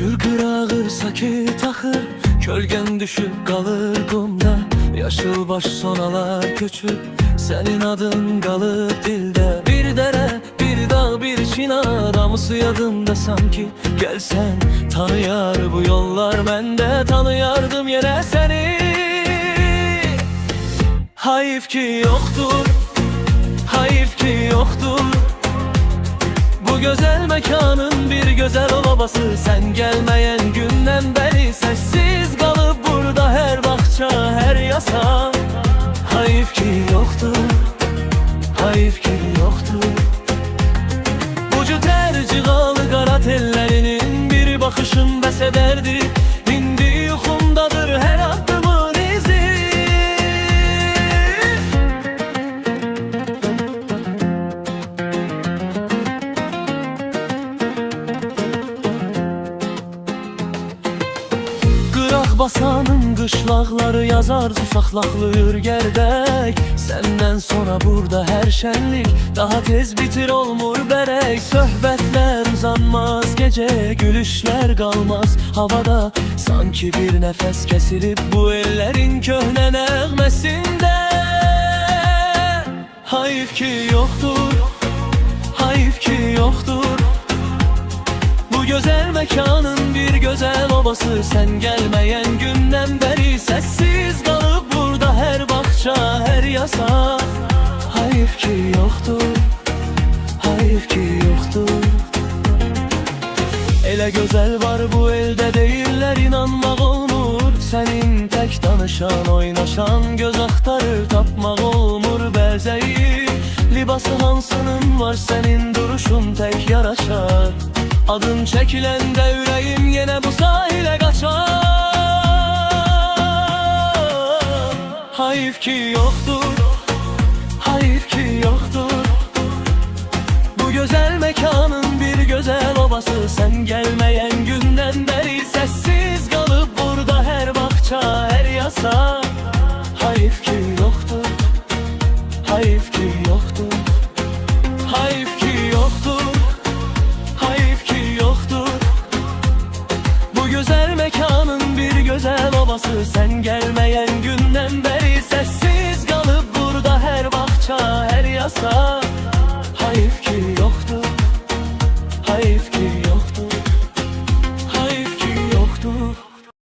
Gül qırağır, sakit axır, kölgən düşüb qalır qumda. Yaşıl baş sonalar köçüb, sənin adın qalıb dildə. Bir dərə, bir dağ, bir çinar, hamısı yadımda sanki. Gəlsən tanıyar bu yollar, mən də tanıyardım yenə səni. Hayif ki yoxdur, hayif ki yoxdur, bu gözəl mekanın bir gözəl ovası. Sən gəlməyən gündən bəri səssiz qalıb burada hər bağça, hər yasa. Hayif ki yoxdur, hayif ki yoxdur, bu cütər cığalı qara tellərinin bir baxışın bəs edərdi. İndi yuxumdadır hər addımın izi. Basanın qışlaqları yazar, susaqlaqlayır gərdək. Səndən sonra burada hər şənlik daha tez bitir olmur bərək. Söhbətlər uzanmaz gecə, gülüşlər qalmaz havada. Sanki bir nəfəs kəsilib bu ellərin köhnə nəğməsində. Hayif ki yoxdur, hayif ki yoxdur, bu gözəl mekanın bir gözəl obası. Sən gəlməyən gündən bəri səssiz qalıb burada hər bağça, hər yasa. Hayif ki yoxdur, hayif ki yoxdur, elə gözəl var bu eldə deyirlər, inanmaq olmur. Sənin tək danışan, oynaşan göz axtarır, tapmaq olmur bəzəyi. Libası hansının var sənin, duruşun tək yaraşar. Adın çəkiləndə ürəyim yenə bu sahilə qaçar. Hayif ki yoxdur, hayif ki yoxdur, bu gözəl mekanın bir gözəl obası. Sən gəlməyən gündən bəri səssiz qalıb burada hər bağça, hər yasa. Hayif ki yoxdur, hayif ki yoxdur, hayif ki yoxdur, hayif ki yoxdur, bu gözəl mekanın bir gözəl obası. Sən gəlməyən gündən bəri səssiz qalıb burada hər bağça, hər yasa. Hayif ki yoxdur.